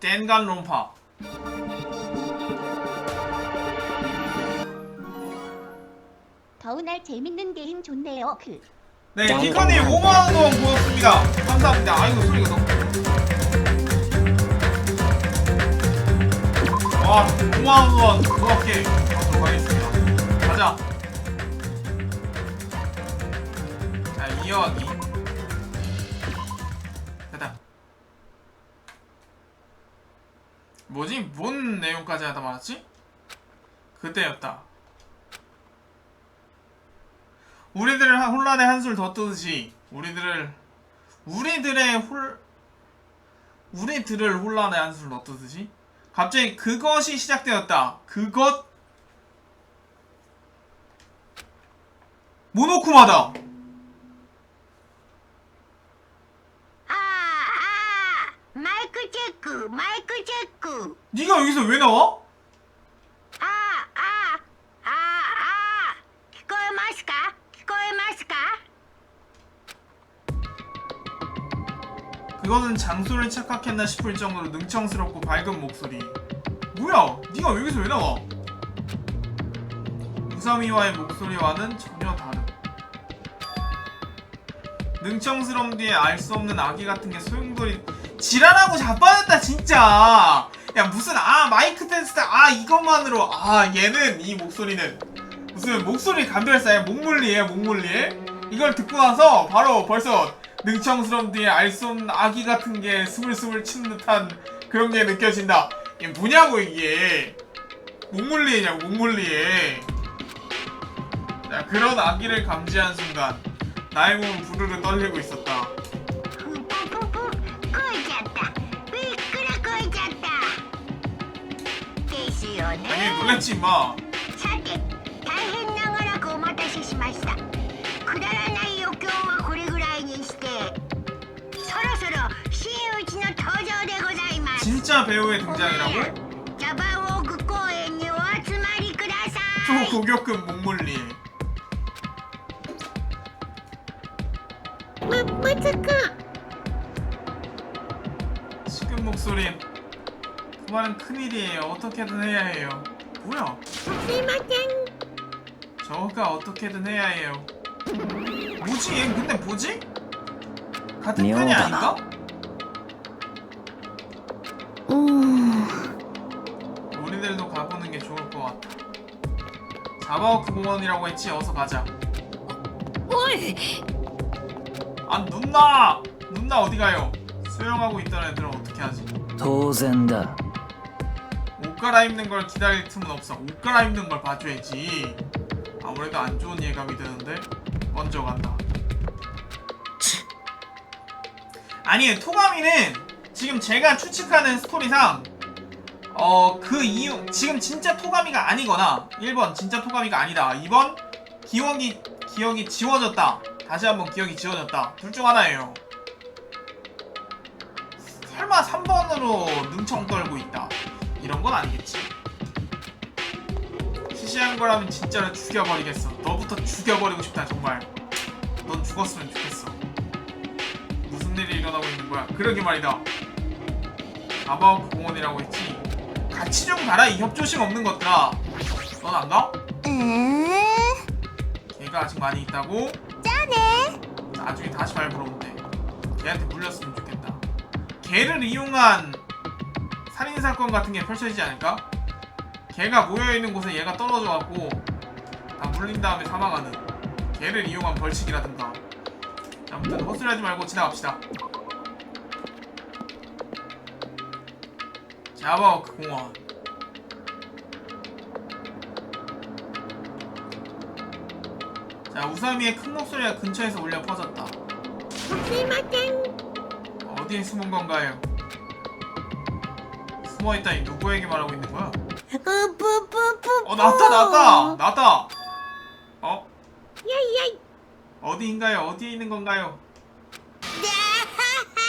땡간론파. 더운 날 재밌는 게임 좋네요. 네, 키커님 5만원 고맙습니다. 감사합니다. 아이고 소리가 너무. 와, 5만원 고맙게 가도록 하겠습니다. 가자. 자, 이어가기. 됐다. 뭐지? 뭔 내용까지 하다 말았지? 그때였다. 우리들을 혼란의 한술 더 뜨듯이 우리들을 혼란의 한술 더 뜨듯이 갑자기 그것이 시작되었다. 그것 모노쿠마다. 마이크 체크, 마이크 체크. 네가 여기서 왜 나와? 聞こえますか？聞こえますか？ 그것은 장소를 착각했나 싶을 정도로 능청스럽고 밝은 목소리. 뭐야? 네가 여기서 왜 나와? 우사미와의 목소리와는 전혀 다른. 능청스러움 뒤에 알 수 없는 아기 같은 게 소용돌이. 지랄하고 자빠졌다 진짜. 야 무슨 마이크 테스트 이것만으로 얘는 이 목소리는 무슨 목소리 감별사야. 목물리에 이걸 듣고 나서 바로 벌써 능청스러움 뒤에 알 수 없는 아기 같은 게 스물스물 치는 듯한 그런 게 느껴진다. 이게 뭐냐고 이게. 목물리에냐고 목물리에. 자, 그런 아기를 감지한 순간 나의 몸은 부르르 떨리고 있었다. 아니 놀랬지 임마. さて、大変長らくお待たせしました。くだらない余興はこれぐらいにして、そろそろ真打ちの登場でございます。 진짜 배우의 등장이라고? ジャパンウォーク公演にお集まりください。 초고교급 목물리. むつく。 지금 목소리. 그 말은 큰일이에요. 어떻게든 해야 해요. 뭐야? すいません。 저가 어떻게든 해야 해요. 뭐지? 얘 근데 뭐지? 같은 편이 아닌가? 우리들도 가보는 게 좋을 것 같아. 자바오크 공원이라고 했지? 어서 가자. 오이. 누나 어디 가요? 수영하고 있던 애들은 어떻게 하지? 当然だ 옷 갈아입는 걸 기다릴 틈은 없어. 옷 갈아입는 걸 봐줘야지. 아무래도 안 좋은 예감이 드는데 먼저 간다. 아니 토가미는 지금 제가 추측하는 스토리상 그 이유 지금 진짜 토가미가 아니거나 1번 진짜 토가미가 아니다. 2번 기억이 지워졌다. 다시 한번 기억이 지워졌다. 둘 중 하나예요. 설마 3번으로 능청 떨고 있다. 이런 건 아니겠지. 시시한 거라면 진짜로 죽여버리겠어. 너부터 죽여버리고 싶다 정말. 넌 죽었으면 좋겠어. 무슨 일이 일어나고 있는 거야? 그러게 말이다. 아바오크 공원이라고 했지. 같이 좀 가라 이 협조심 없는 것들아. 넌 안 가? 걔가 아직 많이 있다고? 짜네. 나중에 다시 말 물어보면 돼. 걔한테 물렸으면 좋겠다. 걔를 이용한 살인사건 같은 게 펼쳐지지 않을까? 걔가 모여있는 곳에 얘가 떨어져갖고 다 물린 다음에 사망하는 걔를 이용한 벌칙이라든가. 아무튼 헛소리하지 말고 지나갑시다. 자바오크 공원. 자 우사미의 큰 목소리가 근처에서 울려 퍼졌다. すいません。 어디에 숨은 건가요? 숨어있다니 누구에게 말하고 있는 거야? 나왔다! 야이야이. 어디인가요? 어디에 있는 건가요?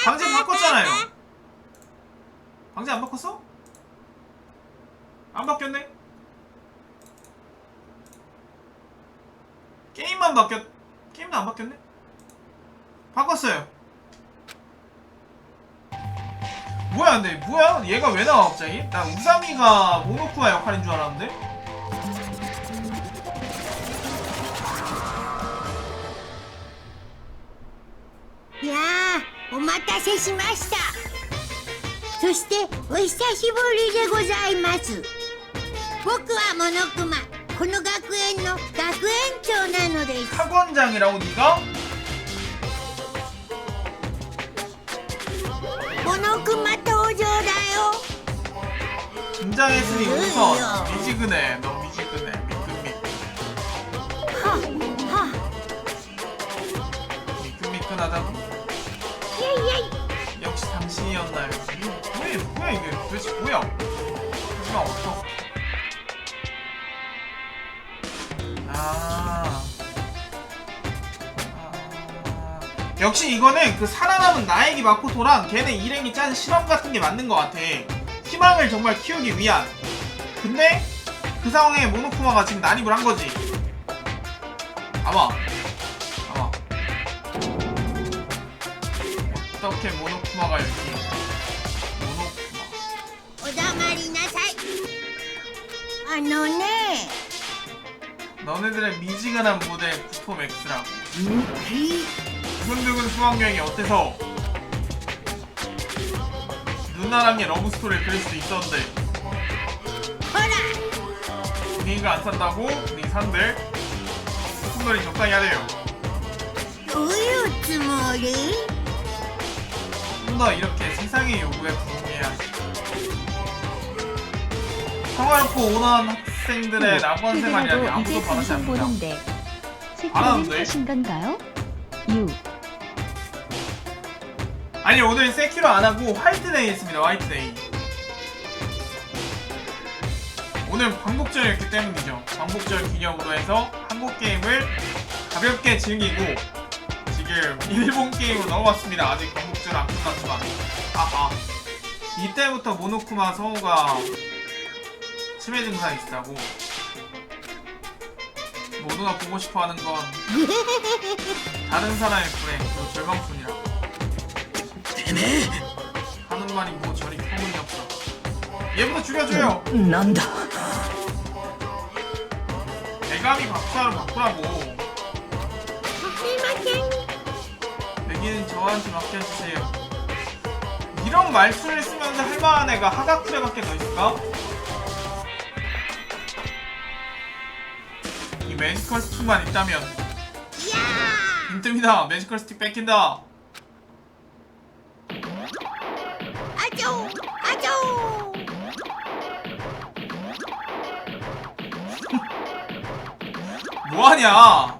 방제 바꿨잖아요. 방제 안 바꿨어? 안 바뀌었네? 게임도 안 바뀌었네? 바꿨어요. 뭐야 근데 뭐야? 얘가 왜 나와 갑자기? 나 우사미가 모노쿠마 역할인 줄 알았는데?やあ、お待たせしました。そしてお久しぶりでございます。僕はモノクマ、この学園の学園長なのです。 학원장이라고 네가? モノクマ登場だよ。 등장했으니 우선 미지근해. 너 미지근해. 미끈미끈. は、は、 미끈미끈하다고. いやいやい。 역시 당신이었나요? 뭐야 이게 도대체 뭐야? 하지만 어떡? 역시 이거는 그 살아남은 나에게 마코토랑 걔네 일행이 짠 실험 같은 게 맞는 것 같아. 희망을 정말 키우기 위한. 근데 그 상황에 모노쿠마가 지금 난입을 한 거지. 아마. 어떻게 모노쿠마가 여기? 모노쿠마. お黙りなさい。あのね。 너네들의 미지근한 모델 구토맥스라고. い 두근두근 수학여행이 어때서? 누나랑의 러브스토리를 그릴 수도 있었는데 ほら。 분위기가 안 산다고? 분위기 산들 콧물이 적당히 하래요. どういうつもり？ 좀 더 이렇게 세상의 요구에 부응해야지. 평화롭고 온화한 학생들의 낙원 생활이라니 아무도 바라지 않는다. 세키로는 하신 건가요? 유. 아니 오늘 세키로 안하고 화이트데이 했습니다. 화이트데이. 오늘 광복절이었기 때문이죠. 광복절 기념으로 해서 한국 게임을 가볍게 즐기고 지금 일본 게임으로 넘어갔습니다. 아직 광복절 안 끝났지만 이때부터 모노쿠마 성우가 치매 증상이 있다고. 모두가 보고 싶어하는 건 다른 사람의 불행 그리고 절망뿐이라고. 하는 말이 뭐 저리 터무니없어. 얘부터 죽여줘요. 난다. 대감이 박사로 바꾸라고. 여기는 저한테 맡겨주세요. 이런 말투를 쓰면서 할만한 애가 하가쿠레밖에 더 있을까? 이 매지컬 스틱만 있다면. 빈틈이다. 매지컬 스틱 뺏긴다. 아조! 아조! 뭐하냐?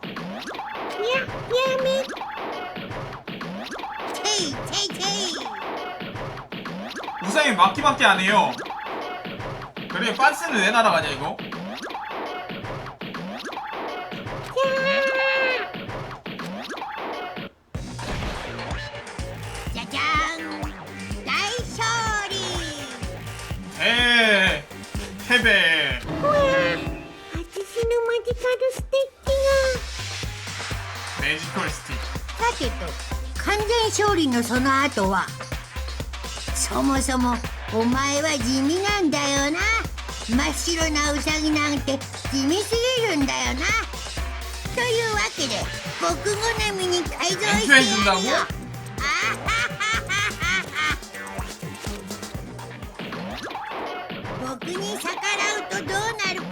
야미. 테이 테이 테이. 우상이 막기밖에 안 해요. 그래 빤스는 왜 날아가냐 이거? 짜잔. 나이쇼리. 패배. 아저씨는 마지카ルステッキが 매지컬 스틱. さてと完全勝利のその後はそもそもお前は地味なんだよな。真っ白なウサギなんて地味すぎるんだよな。というわけで僕好みに改造してやるよ。僕に逆らうとどうなるか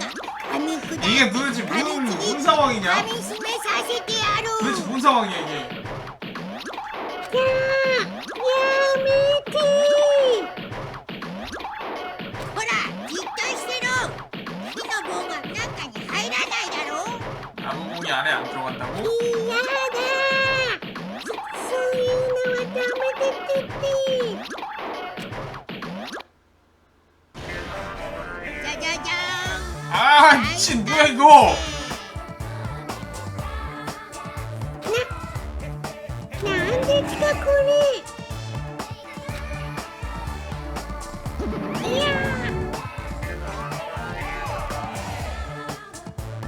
噛み砕いて 이게 도대체 뭔 상황이냐? 噛み締めさせてやる。 도대체 뭔 상황이야 이게?やめてほらじっとしてろ。火の棒が中に入らないだろ。 나무봉이 안에 안 들어간다고? 嫌だ。そういうのはダメでって。じゃじゃじゃーん。 아 미친 뭐야 이거? なんですかこれ。いや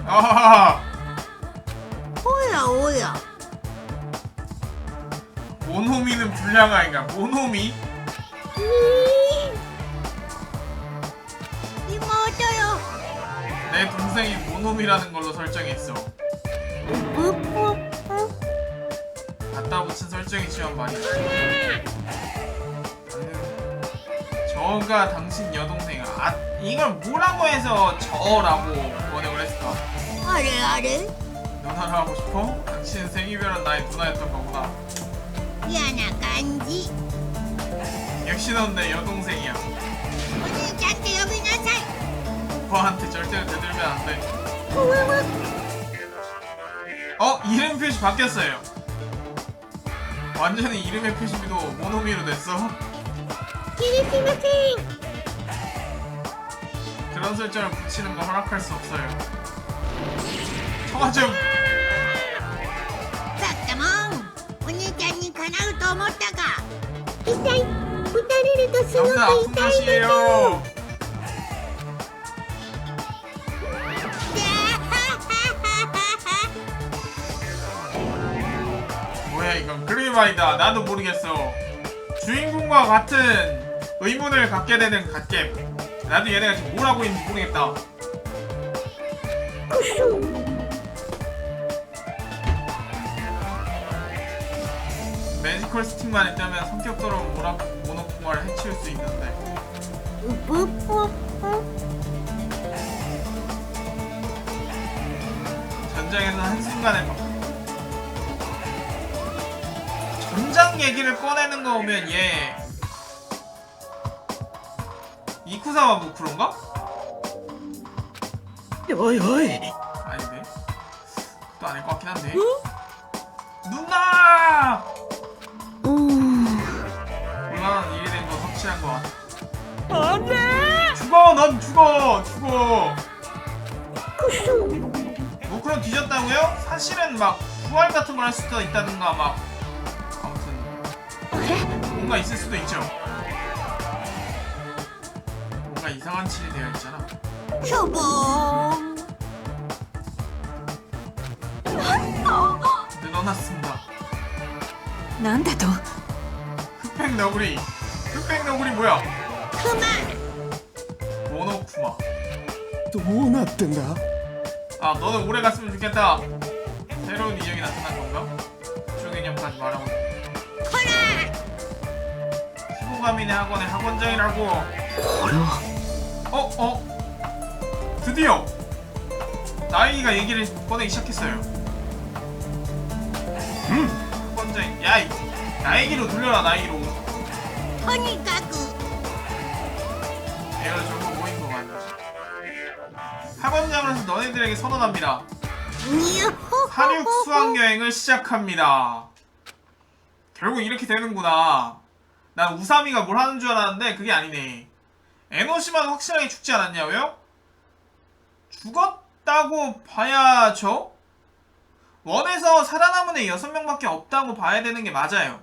아 おやおや。 모노미는 불량아인가? 모노미? え내 동생이 모놈이라는 걸로 설정했어. 갖다 붙인 설정이지만 말이야. 저가 당신 여동생. 아, 이걸 뭐라고 해서 저라고 번역을 했을까? 아래 누나를 하고 싶어? 당신은 생이별은 나의 누나였던 거구나. 야나 간지. 역시 넌 내 여동생이야. 오니한테 여기 나사이. 오빠한테 절대로 대들면 안 돼. 이름 표시 바뀌었어요. 완전히 이름의 표시도 모노미로 됐어. 그런 설정을 붙이는 거 허락할 수 없어요. 청아 좀. だったもん。お兄ちゃんにかなうと思ったが。痛い。打たれるとすご 남자 く 아픈 痛いでしょ。 것이에요. 뭐야 이건 그림이다. 나도 모르겠어. 주인공과 같은 의문을 갖게 되는 갓겜. 나도 얘네가 지금 뭘 하고 있는지 모르겠다. 매지컬 스틱만 있다면 성격더러운 모노쿠마를 해치울 수 있는데. 전장에서 한순간에 전장 얘기를 꺼내는 거 보면 얘 이쿠사와 무쿠로인가? 아닌데? 그것도 아닐 것 같긴 한데. 누나! 곤란한 일이 된 거 확실한 것 같아. 안돼! 죽어! 넌 죽어! 무쿠로 뒤졌다고요? 사실은 막 부활 같은 걸 할 수도 있다든가 막 아무튼 뭔가 있을 수도 있죠. 뭔가 이상한 칠이 되어 있잖아. 늘어났습니다. なんだと 흑백 너구리 뭐야? クマ。 모노쿠마. どうなってんだ 아 너는 오래 갔으면 좋겠다. 새로운 인형이 나타난 건가? 그쪽 인형까지 말하고 있네. こら。 피고가민의 학원의 학원장이라고. これは 드디어 나이가 얘기를 꺼내기 시작했어요. 학원장, 야, 나이기로 돌려라. 나이기로. とにかく。 내가 전부 모인 거 맞아. 학원장으로서 너네들에게 선언합니다. にゅほほ 사륙 수학 여행을 시작합니다. 결국 이렇게 되는구나. 난 우사미가 뭘 하는 줄 알았는데 그게 아니네. 에노시마는 확실하게 죽지 않았냐고요? 죽었다고 봐야죠? 원에서 살아남은 애 6명밖에 없다고 봐야 되는 게 맞아요.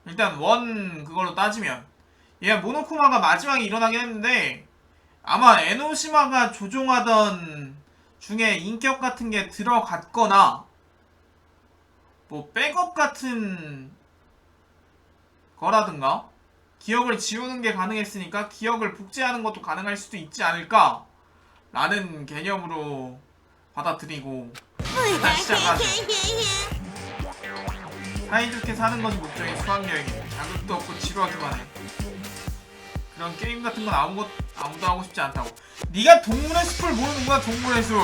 일단 원 그걸로 따지면 얘 모노쿠마가 마지막에 일어나긴 했는데 아마 에노시마가 조종하던 중에 인격 같은 게 들어갔거나 뭐 백업 같은 거라든가 기억을 지우는 게 가능했으니까 기억을 복제하는 것도 가능할 수도 있지 않을까 라는 개념으로 받아들이고 시작하죠. 사이좋게 사는 것이 목적인 수학여행이네. 자극도 없고 지루하기만 해. 그런 게임 같은 건 아무도 하고 싶지 않다고. 네가 동물의 숲을 모르는구나. 동물의 숲.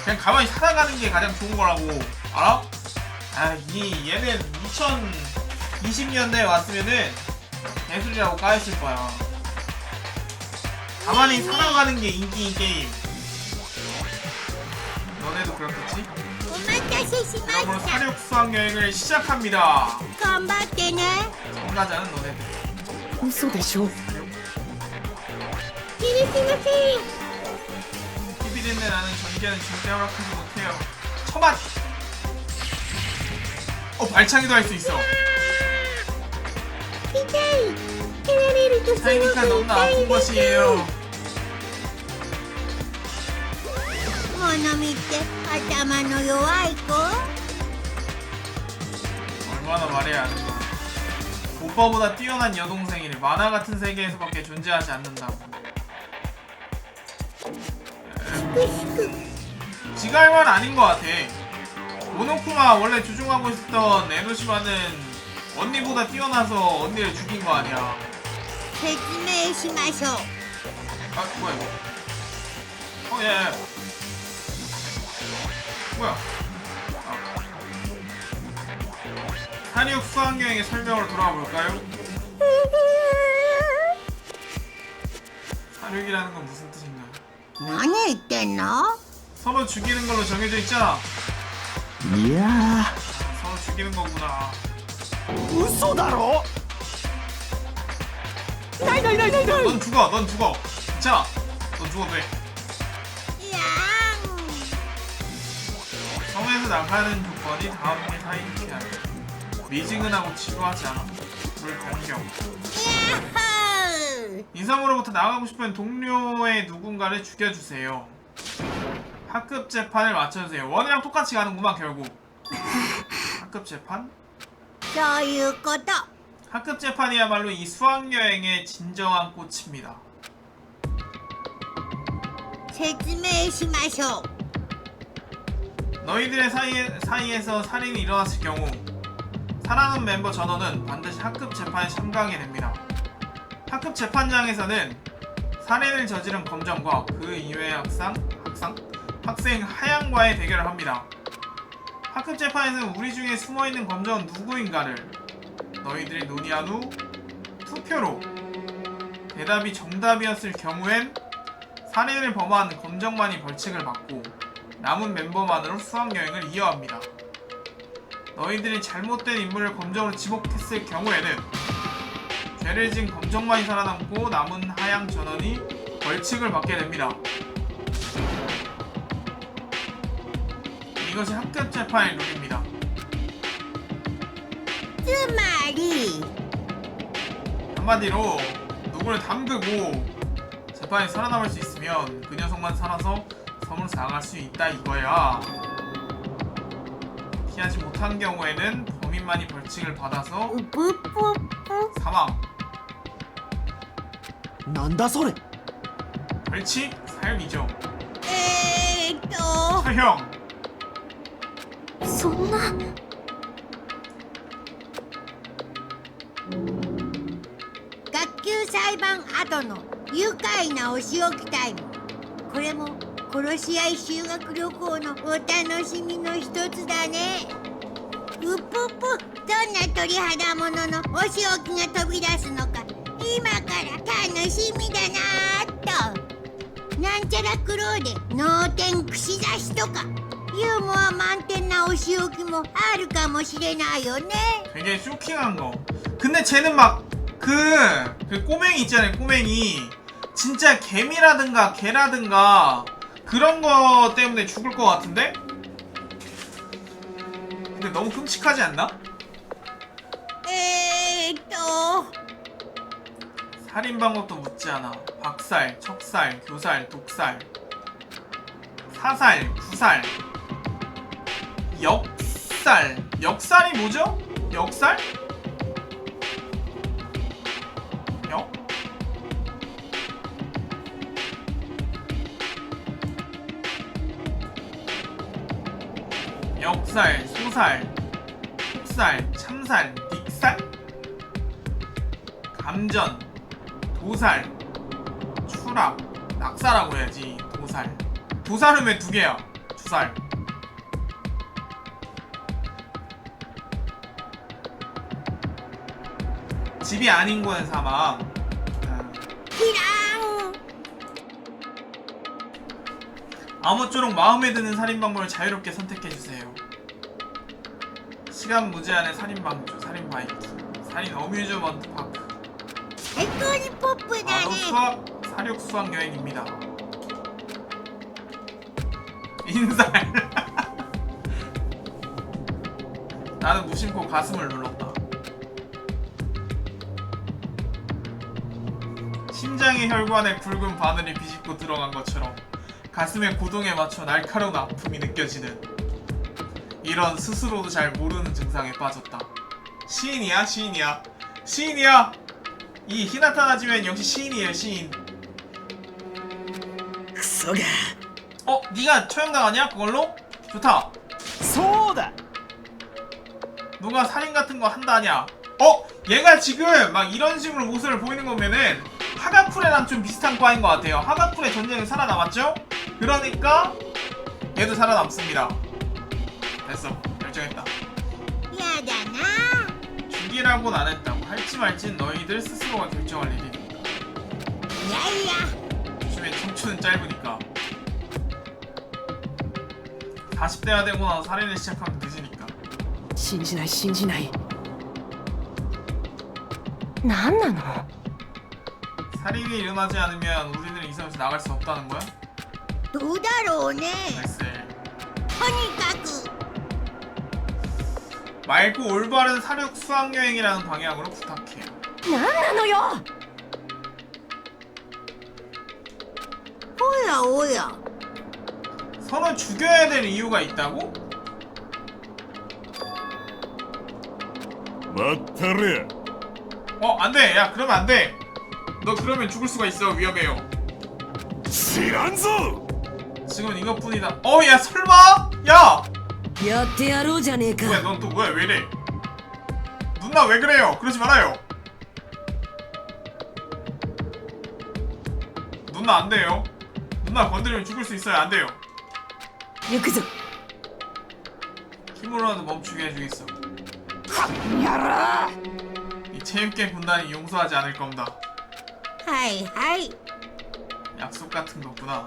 그냥 가만히 살아가는 게 가장 좋은 거라고. 알아? 얘는 2020년대에 왔으면은 예술이라고 까였을 거야. 가만히 살아가는 게 인기인 게임. 너네도 그렇겠지? お待たせしま 그러므로 した 사륙 수학 여행을 시작합니다. 頑張ってね 참가자는 너네들. 嘘でしょ 許しません TV랜드 나는 전개는 절대 허락하지 못해요. 처맛! 발차기도 할 수 있어. 痛い蹴られるとすごく 사이니까 너무나 痛 아픈 いです 것이에요. モノミって頭の弱い子 얼마나 말해야 하는 거야. 오빠보다 뛰어난 여동생이래. 만화 같은 세계에서밖에 존재하지 않는다고. 지가 할 말 아닌 것 같아. 모노쿠마 원래 주종하고 있었던 에노시마는 언니보다 뛰어나서 언니를 죽인 거 아니야. 説明しましょう 아 뭐야 이거? 예. 뭐야? 한육 수학여행의 설명으로 돌아가 볼까요? 한육이라는 건 무슨 뜻인가? 何言ってんの 서로 죽이는 걸로 정해져 있잖아. いや 서로 죽이는 거구나. 嘘だろないないないないない 넌 죽어, 넌 죽어. 괜찮아. 넌 죽어도 돼. いや 성에서 나가는 조건이 다음에 사이좋게 하기. 미지근하고 지루하지 않아. 물 변경. ーやっほー 인삼으로부터 나가고 싶은 동료의 누군가를 죽여주세요. 학급 재판을 맞춰주세요. 원이랑 똑같이 가는구만 결국. 학급 재판? そういうこと 학급 재판이야말로 이 수학여행의 진정한 꽃입니다. 説明しましょう 너희들의 사이에서 살인이 일어났을 경우 살아남은 멤버 전원은 반드시 학급 재판에 참가하게 됩니다. 학급 재판장에서는 살인을 저지른 검정과 그 이외의 학생 하양과의 대결을 합니다. 학급 재판에서는 우리 중에 숨어있는 검정은 누구인가를 너희들이 논의한 후 투표로 대답이 정답이었을 경우엔 살인을 범한 검정만이 벌칙을 받고 남은 멤버만으로 수학여행을 이어합니다. 너희들이 잘못된 인물을 검정으로 지목했을 경우에는 죄를 지은 검정만이 살아남고 남은 하양 전원이 벌칙을 받게 됩니다. 이것이 학급 재판의 룰입니다. つまり 한마디로 누구를 담그고 재판에 살아남을 수 있으면 그 녀석만 살아서 섬으로 나갈 수 있다 이거야. 피하지 못한 경우에는 범인만이 벌칙을 받아서 うぷっぷっぷ 사망. なんだそれ 벌칙 삶이죠. と 처형. そんな学級裁判後の愉快なお仕置きタイムこれも殺し合い修学旅行のお楽しみの一つだねうっぷっぷどんな鳥肌もののお仕置きが飛び出すのか今から楽しみだなーっとなんちゃらクローで脳天串刺しとかユーモア満点なお仕置きもあるかもしれないよね 되게 쇼킹한 거. 근데 쟤는 막 그 꼬맹이 있잖아요. 꼬맹이 진짜 개미라든가 개라든가 그런 거 때문에 죽을 것 같은데? 근데 너무 끔찍하지 않나? と 살인 방법도 묻지 않아. 박살, 척살, 교살, 독살, 사살, 구살, 역살. 역살이 뭐죠? 역살? 역? 역살, 소살, 폭살, 참살, 닉살? 감전, 도살, 추락, 낙사라고 해야지. 도살. 도살은 왜 두 개야? 주살. 집이 아닌 곳에 사망. キラン 아무쪼록 마음에 드는 살인 방법을 자유롭게 선택해 주세요. 시간 무제한의 살인 방주, 살인 바이킹, 살인 어뮤즈먼트 파크. 最高にポップだ 바로 ね 수학, 사륙 수학 여행입니다. 인살. 나는 무심코 가슴을 눌렀다. 심장의 혈관에 굵은 바늘이 비집고 들어간 것처럼 가슴의 고동에 맞춰 날카로운 아픔이 느껴지는 이런 스스로도 잘 모르는 증상에 빠졌다. 시인이야, 시인이야, 시인이야. 이 히나타 나지면 역시 시인이에요, 시인. クソが 어? 네가 처형당하냐? 그걸로? 좋다. そうだ 누가 살인 같은 거 한다냐? 어? 얘가 지금 막 이런 식으로 모습을 보이는 거면은 하가쿠레랑 좀 비슷한 과인 것 같아요. 하가쿠레 전쟁에 살아남았죠? 그러니까 얘도 살아남습니다. 됐어. 결정했다. 야다나. 죽이라고는 안 했다고. 할지 말지는 너희들 스스로가 결정할 일이니까. 야야. 요즘에 청춘은 짧으니까. 40대가 되고 나서 살인을 시작하면 늦으니까. 信じない信じない。何なの？ 살인이 일어나지 않으면 우리는 이 섬에서 나갈 수 없다는 거야? どうだろうね。 글쎄. とにかく 말고 올바른 사륙 수학여행이라는 방향으로 부탁해. 何なのよ。おやおや。 서로 죽여야 될 이유가 있다고? 待ったれ 어, 안 돼. 야, 그러면 안 돼. 너 그러면 죽을 수가 있어. 위험해요. 知らんぞ 지금은 이것뿐이다. 어, 야, 설마? 야! やってやろうじゃねえか。 뭐야, 넌 또 뭐야? 왜 이래? 누나 왜 그래요? 그러지 말아요. 누나 안 돼요. 누나 건드리면 죽을 수 있어요. 안 돼요. 行くぞ。 힘으로라도 멈추게 해주겠어. やら。 이 체육계 군단이 용서하지 않을 겁니다. はいはい。 약속 같은 거구나.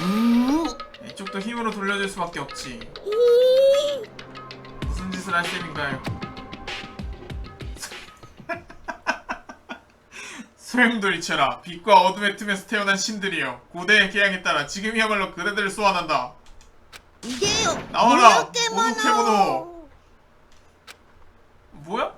うん。 이쪽도 힘으로 돌려줄 수밖에 없지. 무슨 짓을 할 셈인가요? 소용돌이쳐라. 빛과 어둠의 틈에서 태어난 신들이여. 고대의 계양에 따라 지금이야말로 그대들을 소환한다. いでよ。 나와라. モノケモ 모노케모노. ノ。 뭐야?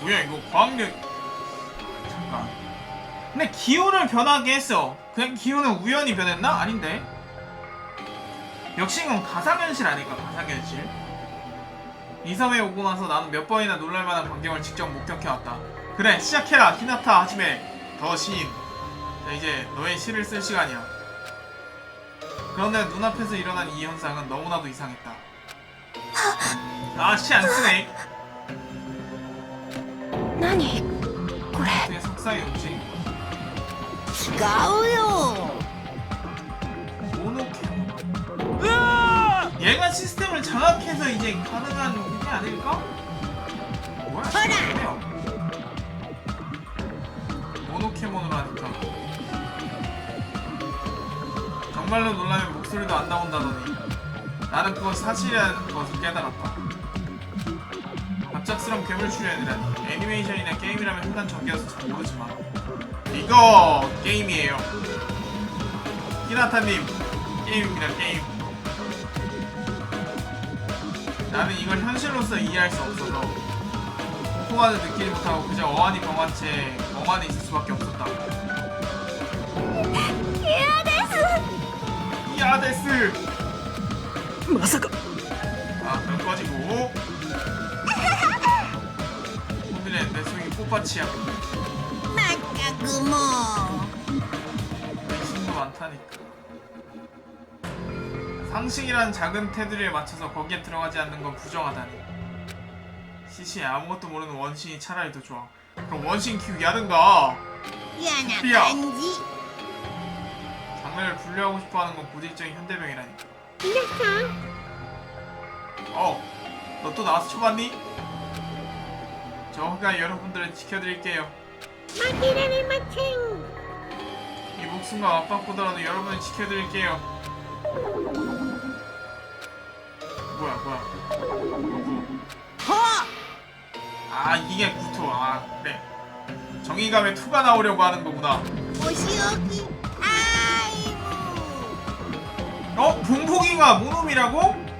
뭐야 이거 과학력. 잠깐. 근데 기온을 변하게 했어. 그냥 기온은 우연히 변했나? 아닌데. 역시 이건 가상현실 아닐까? 가상현실. 이 섬에 오고 나서 나는 몇 번이나 놀랄만한 광경을 직접 목격해왔다. 그래 시작해라 히나타 하지메 더 시인. 자 이제 너의 시를 쓸 시간이야. 그런데 눈앞에서 일어난 이 현상은 너무나도 이상했다. 아 시 안 쓰네. 何？これ。 어떻게 석상이 없지? 違うよ。 모노케모. 얘가 시스템을 장악해서 이제 가능한 게 아닐까? 뭐야? 허라! 모노케몬으로 하니까. 정말로 놀라면 목소리도 안 나온다더니 나는 그건 사실이라는 것을 깨달았다. 갑작스런 괴물 출연이라니. 애니메이션이나 게임이라면 흔한 전개여서 잘 모르지만 이거 게임이에요. 히나타님 게임입니다. 게임. 나는 이걸 현실로서 이해할 수 없어서 공포감을 느끼지 못하고 그저 어안이 병한 채 멍하니 있을 수밖에 없었다. 이아데스! まさか。 아 그럼 꺼지고. 오늘의 내 속이 꽃밭이야. まったくもう。 의심도 많다니까. 상식이란 작은 테두리에 맞춰서 거기에 들어가지 않는 건 부정하다니. 시시해. 아무것도 모르는 원신이 차라리 더 좋아. 그럼 원신 키우기 하든가. 嫌な感じ。 장르를 분류하고 싶어하는 건 고질적인 현대병이라니까. 皆さん。 너 또 나와서 쳐봤니? 저가 여러분들을 지켜드릴게요. 負けられません。 이 목숨과 맞바꾸더라도 여러분을 지켜드릴게요. 뭐야 구구. ほ 아 이게 구토. 아 그래. 정의감에 투가 나오려고 하는 거구나. お仕置きタイム。 어? 봉봉이가 모놈이라고?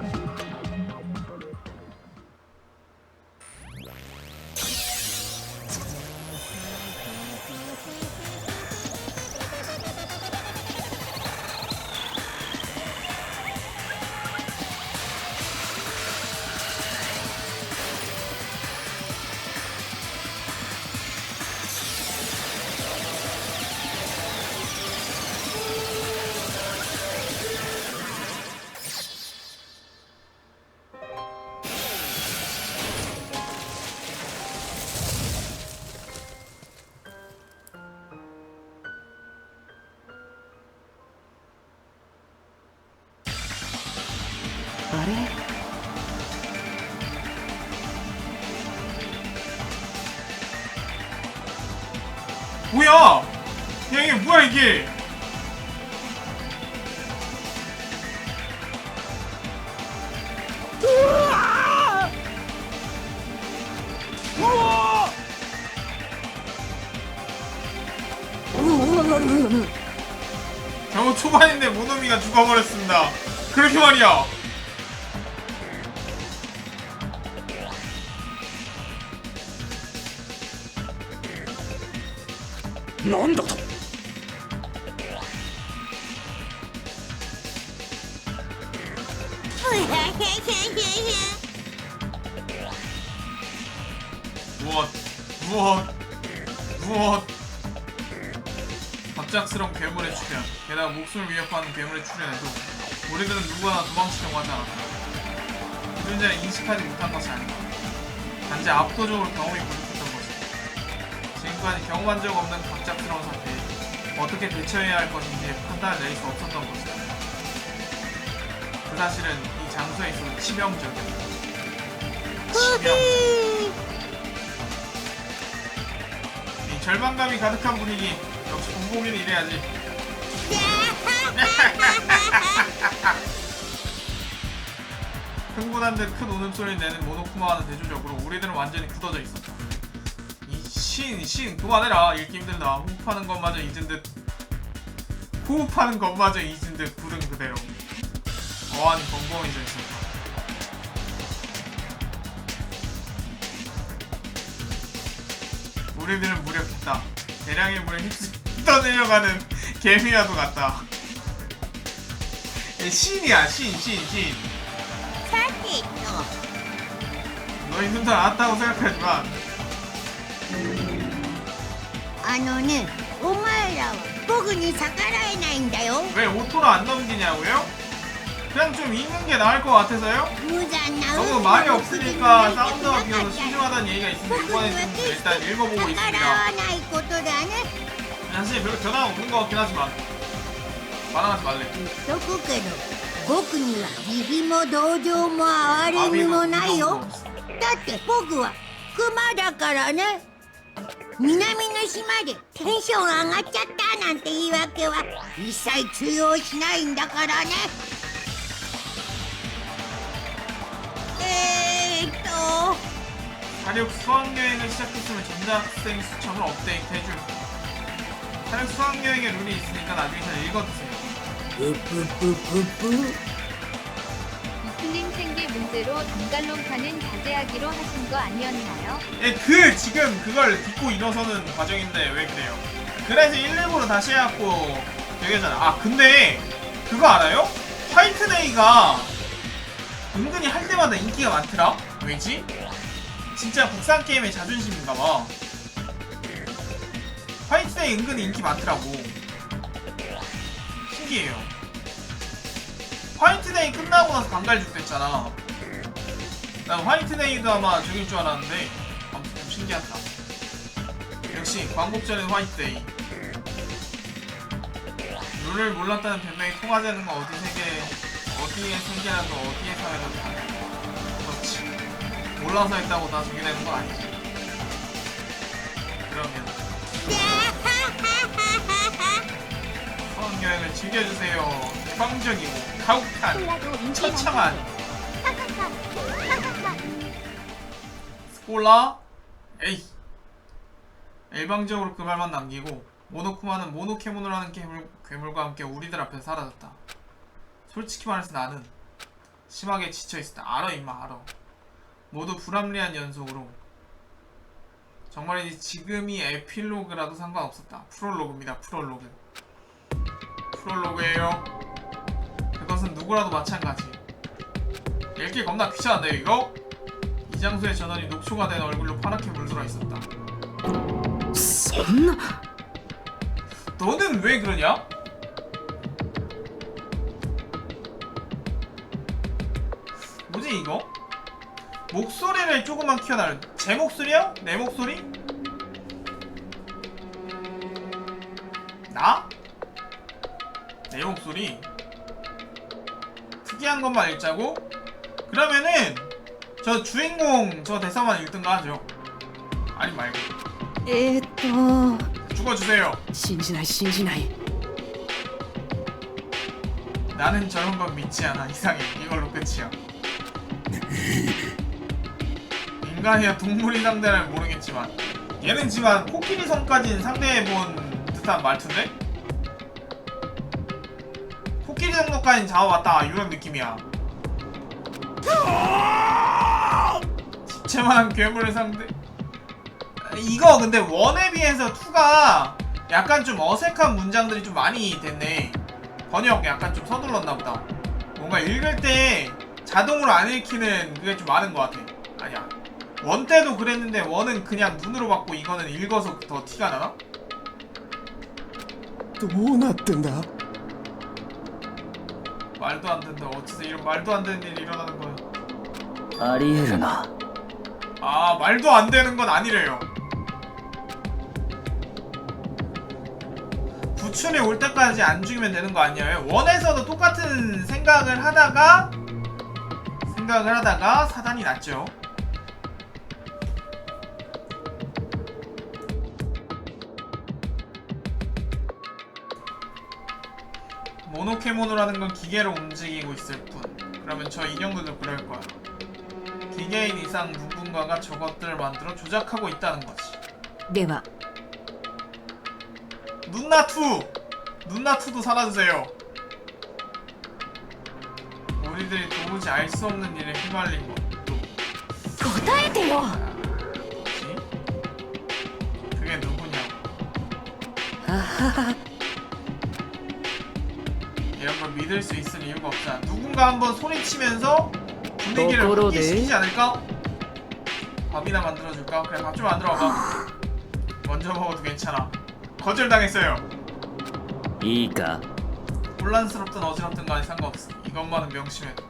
悪い。 뭐야? 야 이게 뭐야 이게? 겨우 초반인데 모노미가 죽어버렸습니다. 그렇게 말이야. なんだと。 무엇 갑작스러운 괴물의 출현, 게다가 목숨을 위협하는 괴물의 출현에도 우리들은 누구나 도망치려고 하지 않았다. 그 존재를 인식하지 못한 것이 아닌가. 단지 압도적으로 경험이 부족했던 것이다. 지금까지 경험한 적 없는 갑작스러운 사태에 어떻게 대처해야 할 것인지 판단을 내릴 수 없었던 것이다. 그 사실은 이 장소에 있어서 치명적이었다. 이 절망감이 가득한 분위기. 역시 공복이는 이래야지. 흥분한 듯 큰 웃음소리를 내는 모노쿠마와는 대조적으로 우리들은 완전히 굳어져 있었다. 이 신 그만해라. 읽기 힘들다. 호흡하는 것마저 잊은 듯 굳은 그대로 어안이 벙벙해져 있었다. 우리들은 무력했다. 대량의 물에 휩쓸려 내려가는 개미와도 같다. 신이야 신. 너희 눈도 나왔다고 생각하지만 あのね、お前らは僕に逆らえないんだよ。 왜 오토로 안 넘기냐고요? 그냥 좀 읽는 게 나을 것 같아서요? 無残な 너무 運 말이 命の 없으니까 すぐに 사운드가 な 비어서 っちゃったよ。 신중하다는 얘기가 있으니까 僕に 이번에 は 좀 決し 일단 て 읽어보고 逆ら 있습니다. わないことだね。 사실 별로 변화가 없는 것 같긴 하지만 반항하지 말래. 言っとくけど、僕には慈悲も同情も哀れみもないよ。だって僕はクマだからね。南の島でテンション上がっちゃったなんて言い訳は一切通用しないんだからね。사륙 수학여행을 시작했으면 전자학생 수첩을 업데이트해줄. 사륙 수학여행의 룰이 있으니까 나중에 잘 읽어두세요. 이클림 생계 문제로 단갈론판은 자제하기로 하신 거 아니었나요? 예, 지금 그걸 딛고 일어서는 과정인데 왜 그래요? 그래서 1렙으로 다시 해갖고 되게잖아. 아 근데 그거 알아요? 화이트데이가 은근히 할 때마다 인기가 많더라? 왜지? 진짜 국산 게임의 자존심인가봐. 화이트데이 은근히 인기 많더라고. 신기해요. 화이트데이 끝나고 나서 반갈죽 됐잖아. 난 화이트데이도 아마 저길 줄 알았는데 아무튼 좀 신기하다. 역시 광복절은 화이트데이. 룰을 몰랐다는 변명이 통하자는 건 어디에 생겨나도 어디에 사회라도 다 그렇지. 몰라서 했다고 다 저기 되는 건 아니지. 그러면 수학여행을 즐겨주세요. 개방적이고 가혹한 처참한 스콜라? 에이. 일방적으로 그 말만 남기고 모노쿠마는 모노케모노라는 괴물과 함께 우리들 앞에서 사라졌다. 솔직히 말해서 나는 심하게 지쳐있었다. 알아 임마 알아. 모두 불합리한 연속으로. 정말이지 지금이 에필로그라도 상관없었다. 프롤로그입니다. 프롤로그예요. 그것은 누구라도 마찬가지. 읽기 겁나 귀찮은데요 이거? 이 장소의 전원이 녹초가 된 얼굴로 파랗게 물들어 있었다. そんな。 너는 왜 그러냐? 뭐지 이거? 목소리를 조금만 키워달라. 제 목소리야? 내 목소리? 나? 내 목소리? 특이한 것만 읽자고? 그러면은 저 주인공 저 대사만 1등가 하죠. 아니 말고 죽어주세요. 信じない信じない 나는 저런 건 믿지 않아. 이상해. 이걸로 끝이야. 인간이야 동물이 상대를 모르겠지만 얘는 지금 코끼리 성까지는 상대해본 듯한 말투인데? 코끼리 정도까지는 잡아봤다 이런 느낌이야. 집채만한 괴물을 상대. 이거 근데 원에 비해서 2가 약간 좀 어색한 문장들이 좀 많이 됐네. 번역 약간 좀 서둘렀나 보다. 뭔가 읽을 때 자동으로 안 읽히는 그게 좀 많은 것 같아. 아니야. 원 때도 그랬는데 원은 그냥 눈으로 봤고 이거는 읽어서 더 티가 나나? どうなってんだ 말도 안 된다. 어째서 이런 말도 안 되는 일이 일어나는 거야. ありえるな 아 말도 안 되는 건 아니래요. 부춘에 올 때까지 안 죽이면 되는 거 아니에요? 원에서도 똑같은 생각을 하다가 사단이 났죠. 모노케모노라는 건 기계로 움직이고 있을 뿐. 그러면 저 인형들도 그럴 거야. 기계인 이상 누군가가 저것들을 만들어 조작하고 있다는 거지. では 눈나투도 살아주세요. 우리들이 도무지 알 수 없는 일에 휘말린 것도. 答えてよ 뭐지? 그게 누구냐고. 이런 걸 믿을 수 있을 이유가 없잖아. 누군가 한번 소리치면서 분위기를 환기시키지 않을까? 밥이나 만들어줄까? 그래 밥 좀 만들어봐. 먼저 먹어도 괜찮아. 거절당했어요. いいか 혼란스럽든 어지럽든 간에 상관없어. 이것만은 명심해둬.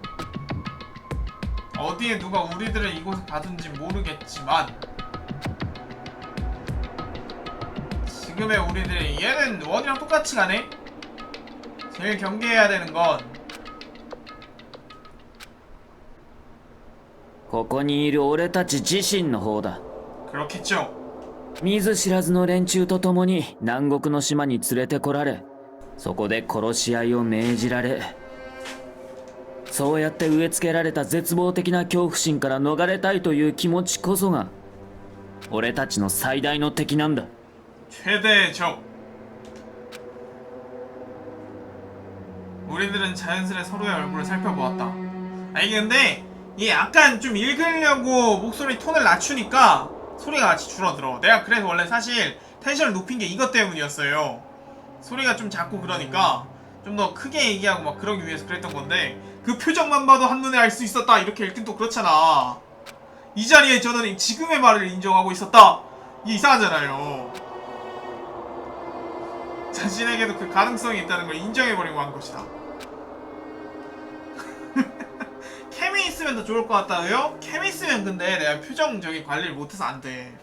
어디에 누가 우리들을 이곳에 가둔지 모르겠지만 지금의 우리들이 얘는 원이랑 똑같이 가네? 제일 경계해야 되는 건 ここにいる俺たち自身の方だ 그렇겠죠. 見ず知らずの連中と共に南国の島に連れてこられそこで殺し合いを命じられそうやって植え付けられた絶望的な恐怖心から逃れたいという気持ちこそが俺たちの最大の敵なんだ 최대의 적. 우리들은 자연스레 서로의 얼굴을 살펴보았다. 아니 근데 얘 약간 좀 읽으려고 목소리 톤을 낮추니까 소리가 같이 줄어들어. 내가 그래서 원래 사실 텐션을 높인 게 이것 때문이었어요. 소리가 좀 작고 그러니까 좀 더 크게 얘기하고 막 그러기 위해서 그랬던 건데 그 표정만 봐도 한눈에 알 수 있었다 이렇게 읽긴 또 그렇잖아. 이 자리에 저는 지금의 말을 인정하고 있었다. 이게 이상하잖아요. 자신에게도 그 가능성이 있다는 걸 인정해버리고 한 것이다. 캠이 있으면 더 좋을 것 같다고요? 캠이 있으면 근데 내가 표정 저기 관리를 못해서 안 돼.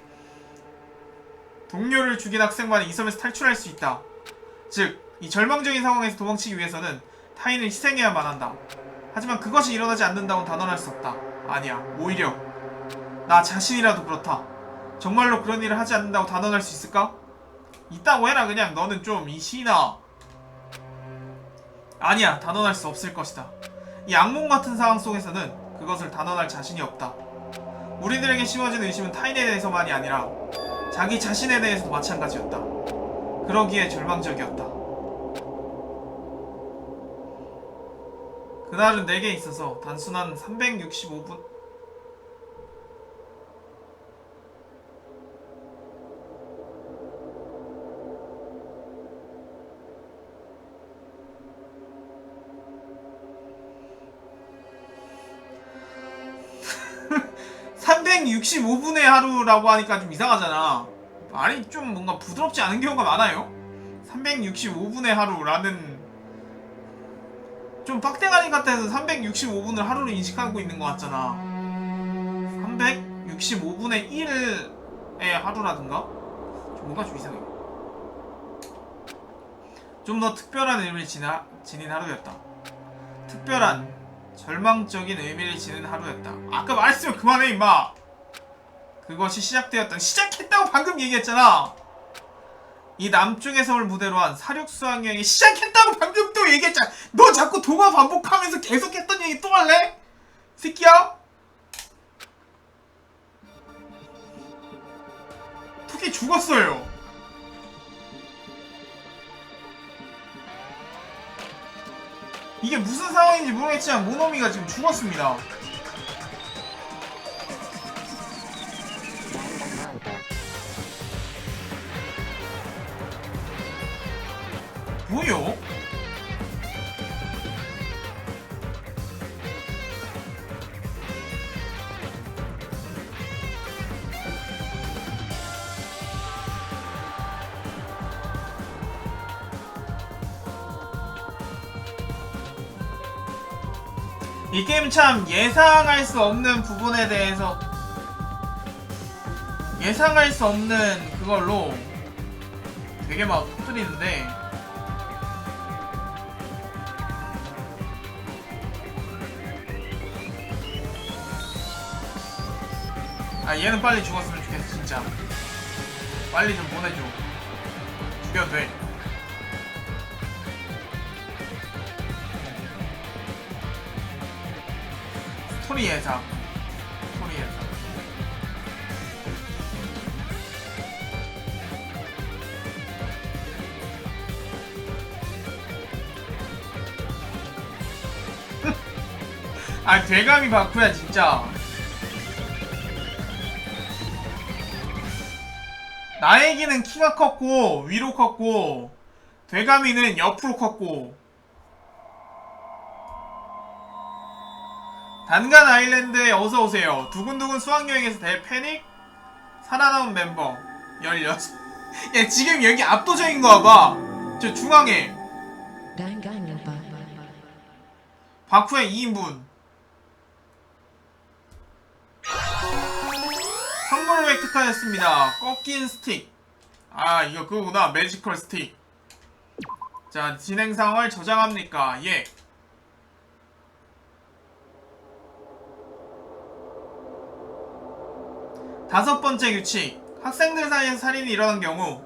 동료를 죽인 학생만은 이 섬에서 탈출할 수 있다. 즉, 이 절망적인 상황에서 도망치기 위해서는 타인을 희생해야만 한다. 하지만 그것이 일어나지 않는다고는 단언할 수 없다. 아니야, 오히려 나 자신이라도 그렇다. 정말로 그런 일을 하지 않는다고 단언할 수 있을까? 있다고 해라 그냥. 너는 좀 이 시인아. 아니야, 단언할 수 없을 것이다. 이 악몽 같은 상황 속에서는 그것을 단언할 자신이 없다. 우리들에게 심어진 의심은 타인에 대해서만이 아니라 자기 자신에 대해서도 마찬가지였다. 그러기에 절망적이었다. 그날은 내게 있어서 단순한 365분 (365분의) 하루라고 하니까 좀 이상하잖아. 말이 좀 뭔가 부드럽지 않은 경우가 많아요. 365분의 하루라는 좀 빡대가리 같아서 365분을 하루로 인식하고 있는 것 같잖아. 365분의 1의 하루라든가? 뭔가 좀 이상해. 좀 더 특별한 의미를 지닌 하루였다. 특별한, 절망적인 의미를 지닌 하루였다. 아까 말했으면 그만해 임마. 그것이 시작했다고 방금 얘기했잖아. 이 남쪽의 섬을 무대로 한 사륙 수학여행이 시작했다고 방금 또 얘기했잖아. 너 자꾸 도마 반복하면서 계속했던 얘기 또 할래? 새끼야? 툭이 죽었어요. 이게 무슨 상황인지 모르겠지만 모노미가 지금 죽었습니다. 뭐요? 이 게임 참 예상할 수 없는 부분에 대해서 예상할 수 없는 그걸로 되게 막 터뜨리는데 아 얘는 빨리 죽었으면 좋겠어 진짜. 빨리 좀 보내줘. 죽여도 돼. 스토리 예상. 스토리 예상. 아 대감이 바쿠야 진짜. 나에게는 키가 컸고 위로 컸고 되감이는 옆으로 컸고 단간 아일랜드에 어서오세요. 두근두근 수학여행에서 대패닉 살아남은 멤버 16. 야 지금 여기 압도적인 거 봐봐. 저 중앙에 바쿠의 2인분 선물을 획득하였습니다. 꺾인 스틱. 아 이거 그거구나. 매지컬 스틱. 자 진행 상황을 저장합니까? 예. 다섯 번째 규칙. 학생들 사이에서 살인이 일어난 경우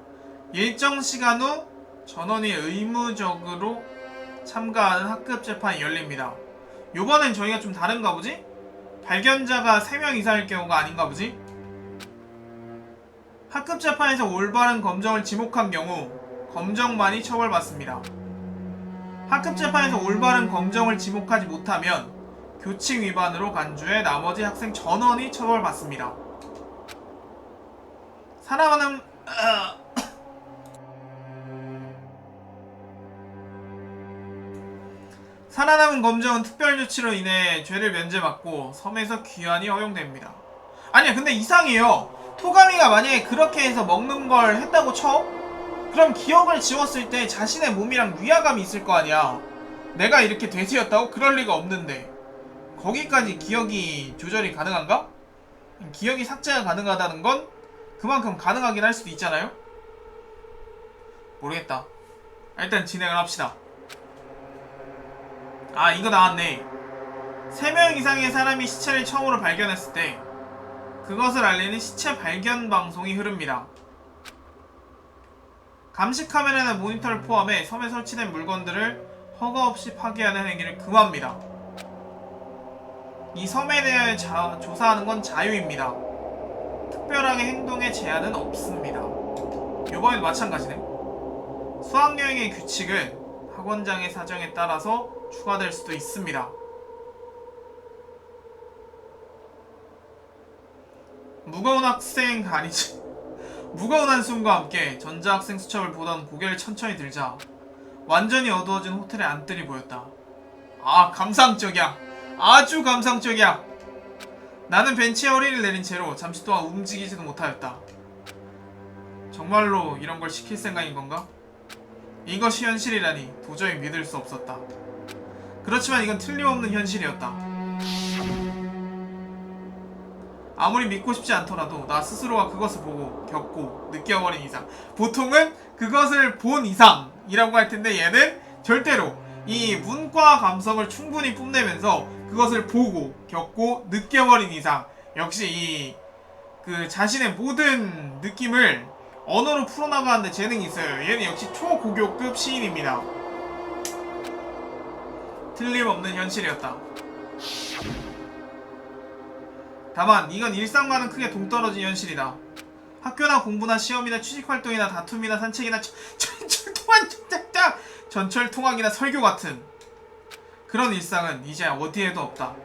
일정 시간 후 전원이 의무적으로 참가하는 학급 재판이 열립니다. 요번엔 저희가 좀 다른가 보지? 발견자가 3명 이상일 경우가 아닌가 보지? 학급 재판에서 올바른 검정을 지목한 경우 검정만이 처벌받습니다. 학급 재판에서 올바른 검정을 지목하지 못하면 교칙 위반으로 간주해 나머지 학생 전원이 처벌받습니다. 살아가는 살아남은 검정은 특별조치로 인해 죄를 면제받고 섬에서 귀환이 허용됩니다. 아니야 근데 이상해요. 토가미가 만약에 그렇게 해서 먹는 걸 했다고 쳐? 그럼 기억을 지웠을 때 자신의 몸이랑 위화감이 있을 거 아니야. 내가 이렇게 돼지였다고? 그럴 리가 없는데 거기까지 기억이 조절이 가능한가? 기억이 삭제가 가능하다는 건 그만큼 가능하긴 할 수도 있잖아요? 모르겠다. 일단 진행을 합시다. 아 이거 나왔네. 3명 이상의 사람이 시체를 처음으로 발견했을 때 그것을 알리는 시체 발견 방송이 흐릅니다. 감시 카메라나 모니터를 포함해 섬에 설치된 물건들을 허가 없이 파괴하는 행위를 금합니다. 이 섬에 대하여 조사하는 건 자유입니다. 특별하게 행동에 제한은 없습니다. 요번에도 마찬가지네. 수학여행의 규칙은 학원장의 사정에 따라서 추가될 수도 있습니다. 무거운 학생 아니지 무거운 한숨과 함께 전자학생 수첩을 보던 고개를 천천히 들자 완전히 어두워진 호텔의 안뜰이 보였다. 아 감상적이야. 아주 감상적이야. 나는 벤치에 허리를 내린 채로 잠시 동안 움직이지도 못하였다. 정말로 이런 걸 시킬 생각인 건가? 이것이 현실이라니 도저히 믿을 수 없었다. 그렇지만 이건 틀림없는 현실이었다. 아무리 믿고 싶지 않더라도 나 스스로가 그것을 보고 겪고 느껴버린 이상, 보통은 그것을 본 이상이라고 할 텐데 얘는 절대로 이 문과 감성을 충분히 뽐내면서 그것을 보고 겪고 느껴버린 이상 역시 이 그 자신의 모든 느낌을 언어로 풀어나가는데 재능이 있어요. 얘는 역시 초고교급 시인입니다. 틀림없는 현실이었다. 다만 이건 일상과는 크게 동떨어진 현실이다. 학교나 공부나 시험이나 취직활동이나 다툼이나 산책이나 전철통학이나 설교 같은 그런 일상은 이제 어디에도 없다.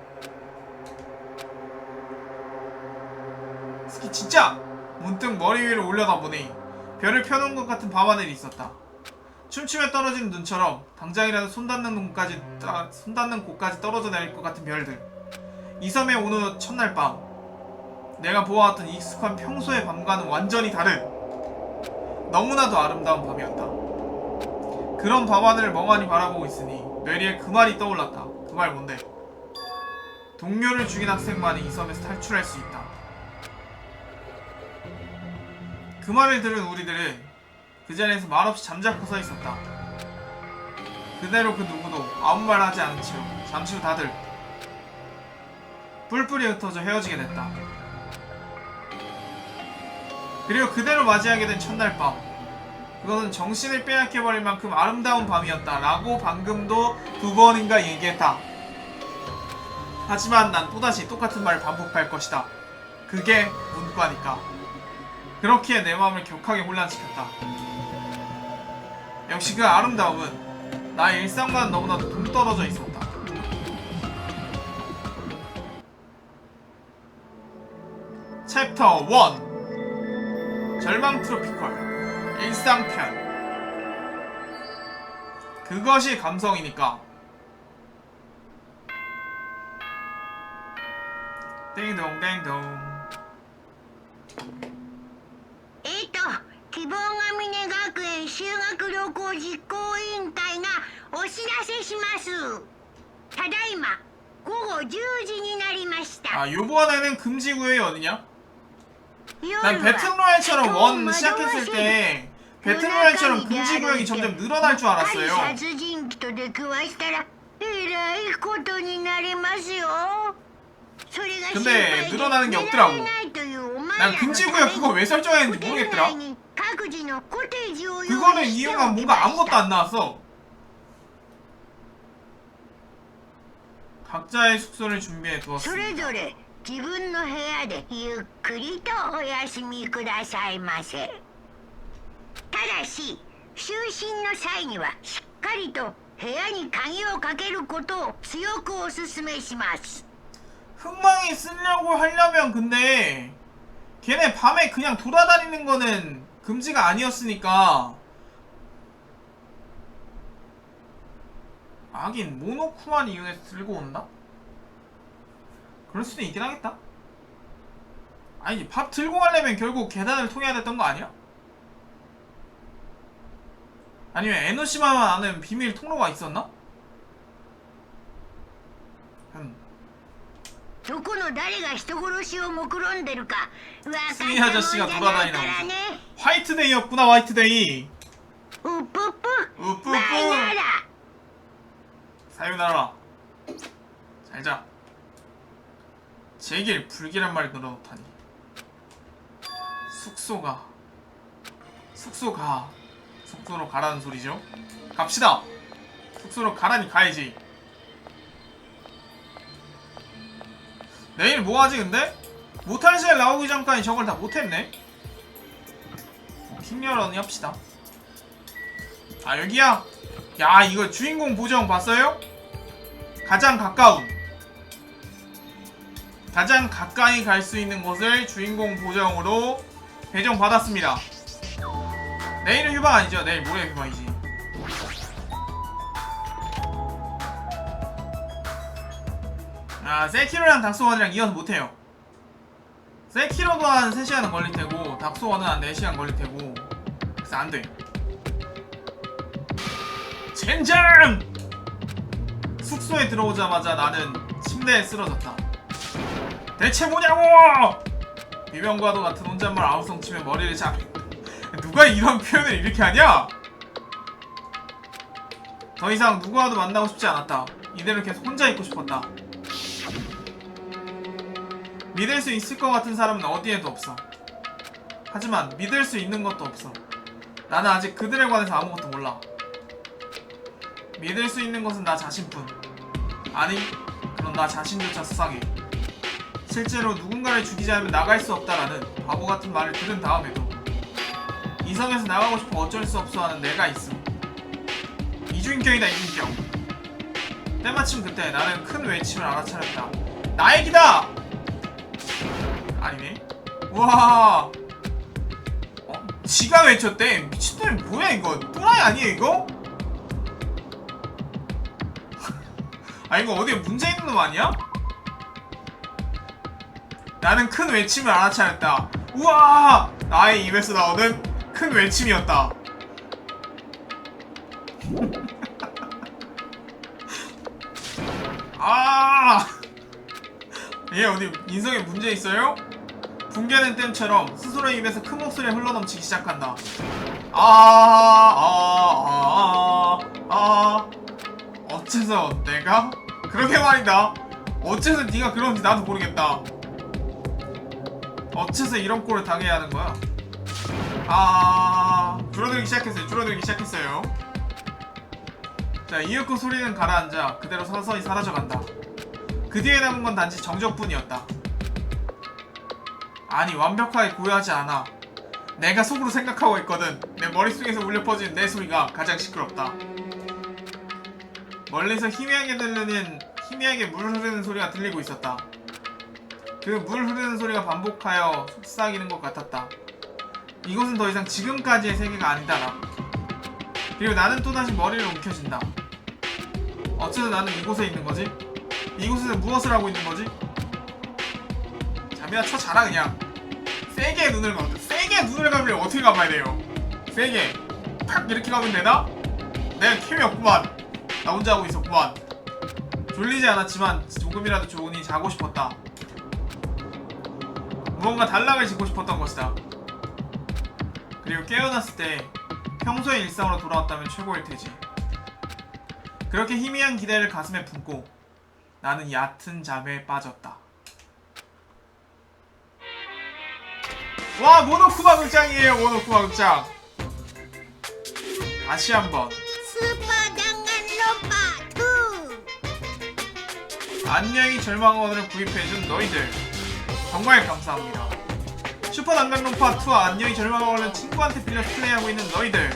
스키 진짜! 문득 머리 위를 올려다보니 별을 펴놓은 것 같은 밤하늘이 있었다. 춤추며 떨어지는 눈처럼 당장이라도 손 닿는 곳까지 떨어져 내릴 것 같은 별들. 이 섬에 오는 첫날 밤 내가 보아왔던 익숙한 평소의 밤과는 완전히 다른 너무나도 아름다운 밤이었다. 그런 밤하늘을 멍하니 바라보고 있으니 뇌리에 그 말이 떠올랐다. 그 말 뭔데? 동료를 죽인 학생만이 이 섬에서 탈출할 수 있다. 그 말을 들은 우리들은 그 자리에서 말없이 잠자코 서 있었다. 그대로 그 누구도 아무 말 하지 않은 채로 잠시 후 다들 뿔뿔이 흩어져 헤어지게 됐다. 그리고 그대로 맞이하게 된 첫날 밤, 그것은 정신을 빼앗겨버릴 만큼 아름다운 밤이었다 라고 방금도 2번인가 얘기했다. 하지만 난 또다시 똑같은 말을 반복할 것이다. 그게 문과니까. 그렇기에 내 마음을 격하게 혼란시켰다. 역시 그 아름다움은 나의 일상과는 너무나도 동떨어져 있었다. 챕터 1 절망 트로피컬 일상편. 그것이 감성이니까. 띵동 띵동. 希望ヶ峰学園修学旅行実行委員会がお知らせします。ただいま午後10時になりました。 아 요번에는 금지구역이 어디냐? 夜 난 は 배틀로얄처럼 원 시작했을 때 배틀로얄처럼 금지구역이 점점 늘어날 줄 やはり 알았어요. 殺人鬼と出くわしたらえらいことになりますよ。それが心 근데 配で 늘어나는 게 寝ら 없더라고. れないというお前 난 らの 금지구역 그거 왜 설정했는지 ホテル 모르겠더라. 内に各自のコテージを用 그거를 意してお 이용한 きま 뭔가 し 아무것도 た。 안 나왔어. 각자의 숙소를 준비해 それ 두었습니다. ぞれ自分の部屋でゆっくりとお休みくださいませ。ただし就寝の際にはしっかりと部屋に鍵をかけることを強くお勧めします。 흑망이 쓰려고 하려면 근데 걔네 밤에 그냥 돌아다니는 거는 금지가 아니었으니까. 하긴 모노쿠만 이용해서 들고 온다? 그럴 수도 있긴 하겠다. 아니지, 밥 들고 가려면 결국 계단을 통해야 됐던 거 아니야? 아니면 에노시마만 아는 비밀 통로가 있었나? どこの誰が人殺しを目論んでるか分かったもん 스미 じゃない 아저씨가 か 돌아다니는 ら 거죠. ね。 화이트데이였구나, 화이트데이. うぷぷ 우뿌뿌. バイナラ 사요나라. 잘자. 제길 불길한 말을 늘어놓다니. 숙소가. 숙소로 가라는 소리죠. 갑시다. 숙소로 가라니 가야지. 내일 뭐하지 근데? 못할 시에 나오기 전까지 저걸 다 못했네. 킹여런이 합시다. 아 여기야? 야 이거 주인공 보정 봤어요? 가장 가까이 갈 수 있는 곳을 주인공 보정으로 배정 받았습니다. 내일은 휴방 아니죠? 내일 모레 휴방이지. 아 세키로랑 닥소원이랑 이어서 못해요. 세키로도 한 3시간은 걸릴 테고 닥소원은 한 4시간 걸릴 테고 그래서 안돼. 젠장! 숙소에 들어오자마자 나는 침대에 쓰러졌다. 대체 뭐냐고! 비명과도 같은 혼잣말 아우성 치며 머리를 누가 이런 표현을 이렇게 하냐? 더 이상 누구와도 만나고 싶지 않았다. 이대로 계속 혼자 있고 싶었다. 믿을 수 있을 것 같은 사람은 어디에도 없어. 하지만 믿을 수 있는 것도 없어. 나는 아직 그들에 관해서 아무것도 몰라. 믿을 수 있는 것은 나 자신뿐. 아니, 그런 나 자신조차 수상해. 실제로 누군가를 죽이지 않으면 나갈 수 없다라는 바보 같은 말을 들은 다음에도 이 섬에서 나가고 싶어 어쩔 수 없어 하는 내가 있음. 이주인격이다, 이주인격. 때마침 그때 나는 큰 외침을 알아차렸다. 나의 기다! 아니네. 우와. 지가 외쳤대. 미친놈이 뭐야 이거? 또라이 아니에요 이거? 아 이거 어디에 문제 있는 놈 아니야? 나는 큰 외침을 알아차렸다. 우와! 나의 입에서 나오는 큰 외침이었다. 아! 얘 어디 인성에 문제 있어요? 붕괴된 댐처럼 스스로의 입에서 큰 목소리가 흘러넘치기 시작한다. 어째서 내가? 그렇게 말이다. 어째서 네가 그런지 나도 모르겠다. 어째서 이런 꼴을 당해야 하는 거야? 줄어들기 시작했어요. 자, 이윽고 소리는 가라앉아 그대로 서서히 사라져간다. 그 뒤에 남은 건 단지 정적뿐이었다. 아니, 완벽하게 고요하지 않아. 내가 속으로 생각하고 있거든. 내 머릿속에서 울려 퍼지는 내 소리가 가장 시끄럽다. 멀리서 희미하게 물 흐르는 소리가 들리고 있었다. 그 물 흐르는 소리가 반복하여 속삭이는 것 같았다. 이곳은 더 이상 지금까지의 세계가 아니다라. 그리고 나는 또다시 머리를 움켜쥔다. 어째서 나는 이곳에 있는 거지? 이곳에서 무엇을 하고 있는 거지? 잠이나 쳐자라 그냥. 세게 눈을 감아. 세게 눈을 감으려면 어떻게 감아야 돼요? 세게 팍 이렇게 감으면 되나? 내가 캠이 없구만. 나 혼자 하고 있었구만. 졸리지 않았지만 조금이라도 좋으니 자고 싶었다. 무언가 단락을 짓고 싶었던 것이다. 그리고 깨어났을 때 평소의 일상으로 돌아왔다면 최고일 테지. 그렇게 희미한 기대를 가슴에 품고 나는 얕은 잠에 빠졌다. 와, 모노쿠마 극장이에요. 모노쿠마 극장. 다시 한번 슈퍼 단간로파 2. 안녕히 절망원을 구입해준 너희들 정말 감사합니다. 슈퍼 단간론파2와 안녕히 절망원을 친구한테 빌려서 플레이하고 있는 너희들,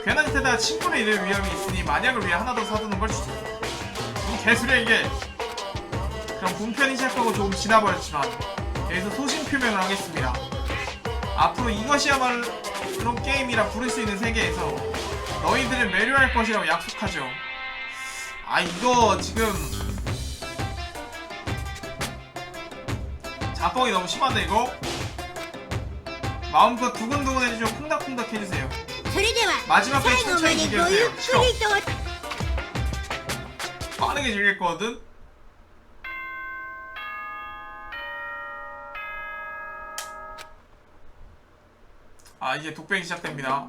괜한 짓에다 친구를 잃을 위험이 있으니 만약을 위해 하나 더 사두는 걸 추천. 개소리야 이게. 그럼 본편이 시작하고 조금 지나버렸지만 여기서 소신 표명을 하겠습니다. 앞으로 이것이야말로 게임이라 부를 수 있는 세계에서 너희들을 매료할 것이라고 약속하죠. 이거 지금 자뻑이 너무 심한데 이거? 마음껏 두근두근 해주시고 콩닥콩닥 해주세요. それでは 마지막까지 最後まで 천천히 ごゆっ 즐겨주세요. くりと 빠르게 즐겼거든? 이제 독백이 시작됩니다.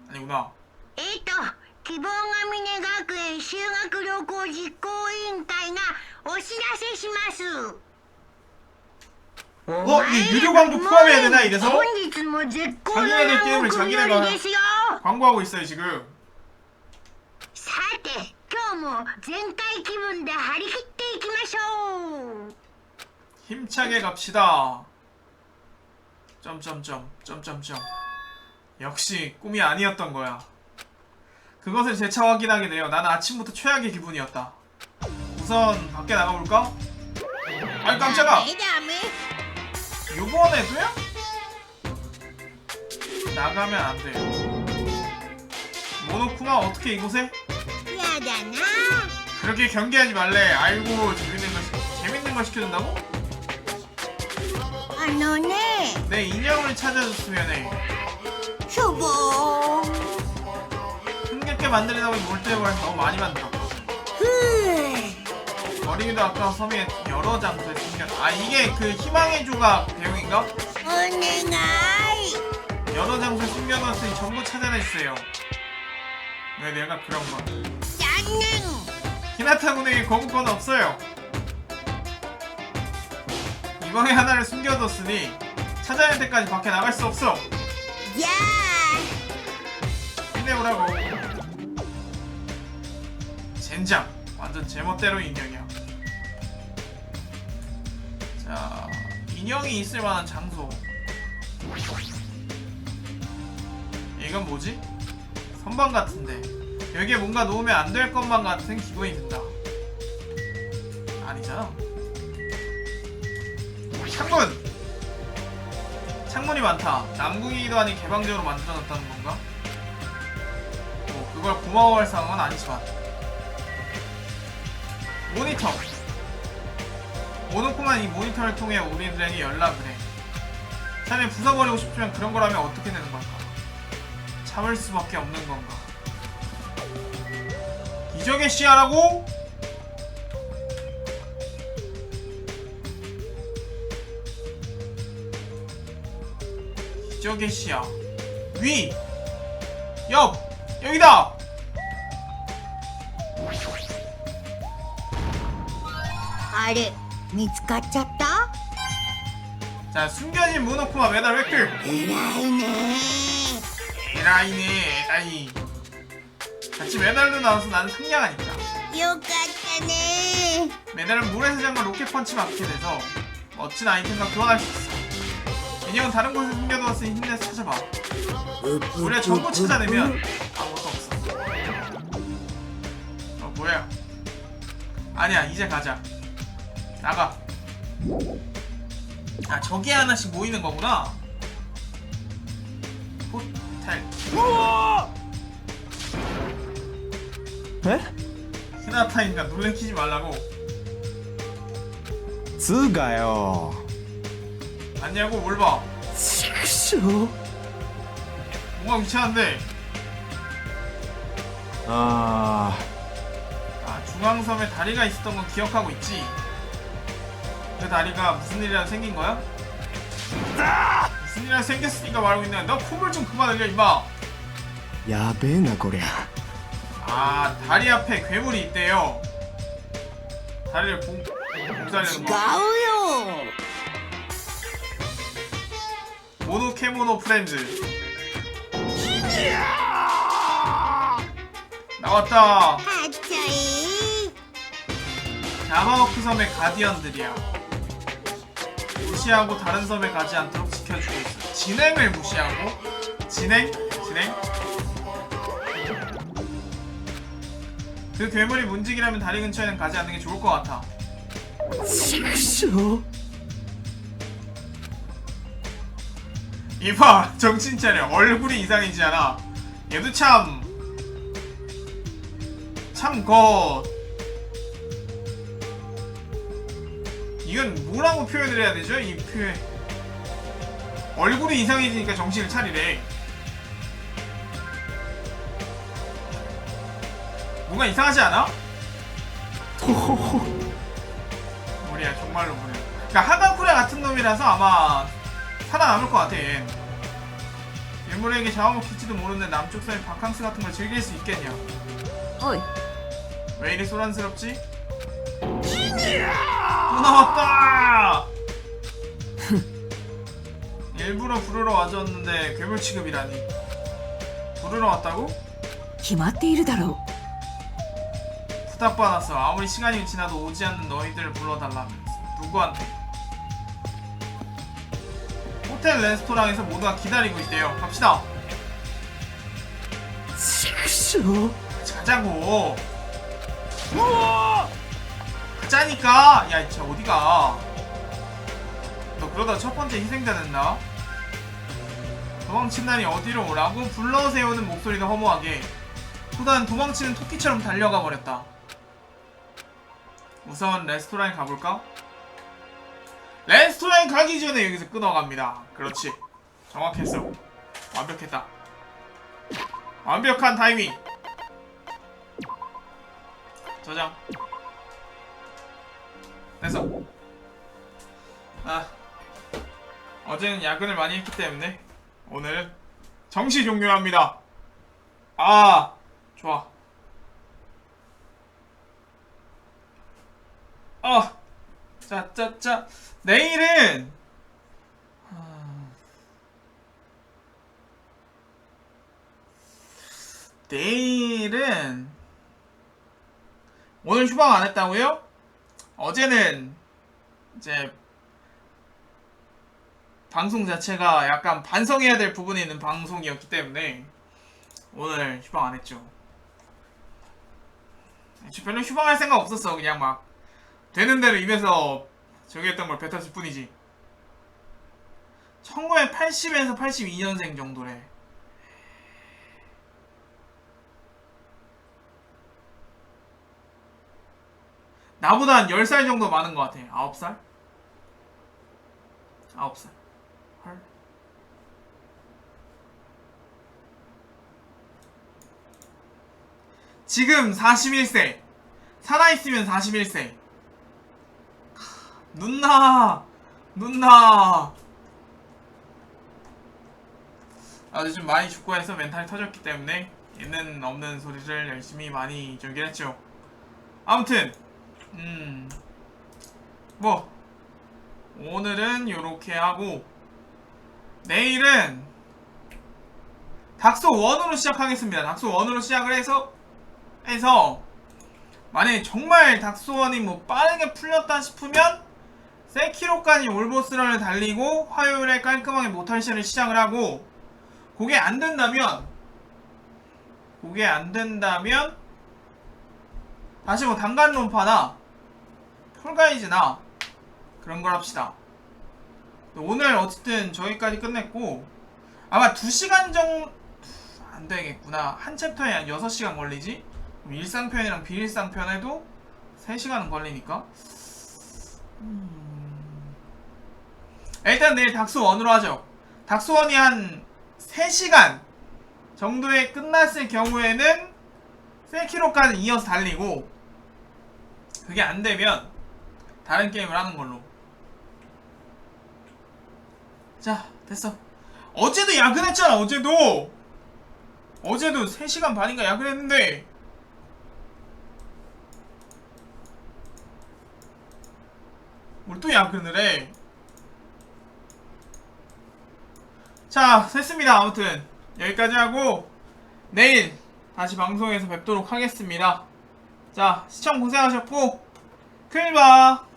아니구나. 希望ヶ峰学園修学旅行実行委員会がお知らせします。 이게 유료 광고 포함해야 되나 이래서? 本日も絶好の 자기네들 게임을 南国日 자기네가 和ですよ。 광고하고 있어요 지금. さて今日も全開気分で張り切っていきましょう。 힘차게 갑시다. 역시 꿈이 아니었던 거야. 그것을 재차 확인하게 되어 나는 아침부터 최악의 기분이었다. 우선 밖에 나가볼까? 아이 깜짝아! ダメダメ。 요번에도야? 나가면 안 돼요. 모노쿠마 어떻게 이곳에? やだな。 그렇게 경계하지 말래. 아이고 재밌는 걸 시켜준다고? あのね、 내 인형을 찾아줬으면 해. しょぼー。 흥겹게 만들려다 보니 몰두해버려 너무 많이 만들었거든. ふぅ。 어린이도 아까 섬에 여러 장소에 숨겼. 이게 그 희망의 조각 배경인가? お願い。 여러 장소에 숨겨놨으니 전부 찾아내주세요. 왜 내가 그런 거? 짱능. 히나타 군에게 거부권 없어요. 이번에 하나를 숨겨뒀으니 찾아낼 때까지 밖에 나갈 수 없어. 야. 힘내보라고. 젠장. 완전 제멋대로 인형이야. 자, 인형이 있을 만한 장소. 이건 뭐지? 선반 같은데 여기에 뭔가 놓으면 안 될 것만 같은 기분이 든다. 아니잖아. 창문! 창문이 많다. 남궁이기도 하니 개방적으로 만들어놨다는 건가? 뭐 그걸 고마워할 상황은 아니지만. 모니터. 모노코만 이 모니터를 통해 우리들에게 연락을 해. 자네 부숴버리고 싶으면 그런 거라면 어떻게 되는 걸까? 참을 수밖에 없는 건가? 기적의 시야라고? 기적의 시야. 위! 옆! 여기다! 아래, 見つかっちゃった? 자, 숨겨진 모노코마 메달 획득! 偉いね. 에라이네, 에라이. 같이 메달도 나와서 나는 상냥하니까. よかったね. 메달은 모래사장과 로켓펀치 맞게 돼서 멋진 아이템과 교환할 수 있어. 인형은 다른 곳에 숨겨두었으니 힘내서 찾아봐. 우리가 전부 찾아내면 아무것도 없어. 뭐야? 아니야, 이제 가자. 나가. 아, 저기에 하나씩 모이는 거구나. 호텔. え 히나타인가 놀래키지 말라고. つうかよ 아니냐고 뭘 봐. ちくしょう 뭔가 귀찮은데.あ 아, 중앙섬에 다리가 있었던 건 기억하고 있지? 그 다리가 무슨 일이라도 생긴 거야? 무슨 일이라도 생겼으니까 말하고 있네. 너 콧물 좀 그만 흘려 임마. ーやべえなこりゃ 아, 다리 앞에 괴물이 있대요. 다리를 봉사하려는 거. 違うよ. 모노케모노 프렌즈. 나왔다. はっちゃい. 야마오크 섬의 가디언들이야. 무시하고 다른 섬에 가지 않도록 지켜주고 있어. 진행을 무시하고? 진행? 그 괴물이 문지기라면 다리 근처에는 가지 않는 게 좋을 것 같아. ちくしょう 이봐, 정신 차려. 얼굴이 이상해지지 않아. 얘도 참 이건 뭐라고 표현을 해야 되죠? 이 표현. 얼굴이 이상해지니까 정신을 차리래. 뭔가 이상하지 않아? 무리야, 정말로 무리야. 그러니까 하가쿠레 같은 놈이라서 아마 살아남을 것 같아. 얘. 일몰에게 잡아먹힐지도 모르는 남쪽 섬의 바캉스 같은 걸 즐길 수 있겠냐? おい 왜 이리 소란스럽지? 또 나왔다! 일부러 부르러 와줬는데 괴물 취급이라니. 부르러 왔다고? 決まっているだろ 부탁받았어. 아무리 시간이 지나도 오지 않는 너희들을 불러달라면서. 누구한테? 호텔 레스토랑에서 모두가 기다리고 있대요. 갑시다. ちくしょう 가자고. 가자니까. 야, 진짜 어디가? 너 그러다 첫 번째 희생자 된다. 도망친다니 어디로 오라고 불러세우는 목소리가 허무하게. 후단 도망치는 토끼처럼 달려가 버렸다. 우선 레스토랑에 가볼까? 레스토랑에 가기 전에 여기서 끊어갑니다. 그렇지. 정확했어. 완벽했다. 완벽한 타이밍. 저장. 됐어. 아, 어제는 야근을 많이 했기 때문에 오늘은 정시 종료합니다. 아, 좋아. 자. 내일은 오늘 휴방 안 했다고요? 어제는 이제 방송 자체가 약간 반성해야 될 부분이 있는 방송이었기 때문에 오늘 휴방 안 했죠. 별로 휴방할 생각 없었어. 그냥 막 되는 대로 입에서 저기 했던 걸 뱉었을 뿐이지. 1980에서 82년생 정도래. 나보다 한 10살 정도 많은 것 같아. 9살? 9살. 헐. 지금 41세. 살아있으면 41세. 눈나. 요즘 많이 죽고 해서 멘탈이 터졌기 때문에 있는 없는 소리를 열심히 많이 저긴 했죠. 아무튼 뭐 오늘은 요렇게 하고 내일은 닥소 1으로 시작하겠습니다. 닥소 1으로 시작을 해서 만약에 정말 닥소 1이 뭐 빠르게 풀렸다 싶으면 세키로까지 올보스런을 달리고 화요일에 깔끔하게 모탈시를 시작을 하고 그게 안 된다면 다시 뭐 단간론파나 폴가이즈나 그런 걸 합시다. 오늘 어쨌든 저기까지 끝냈고 아마 2시간 정도 안 되겠구나. 한 챕터에 한 6시간 걸리지? 그럼 일상편이랑 비일상편 해도 3시간은 걸리니까 일단 내일 닥소 1으로 하죠. 닥소 1이 한 3시간 정도에 끝났을 경우에는 세키로까지 이어서 달리고 그게 안 되면 다른 게임을 하는 걸로. 자, 됐어. 어제도 야근했잖아. 어제도 3시간 반인가 야근했는데 뭘 또 야근을 해. 자, 됐습니다. 아무튼 여기까지 하고 내일 다시 방송에서 뵙도록 하겠습니다. 자, 시청 고생하셨고 클바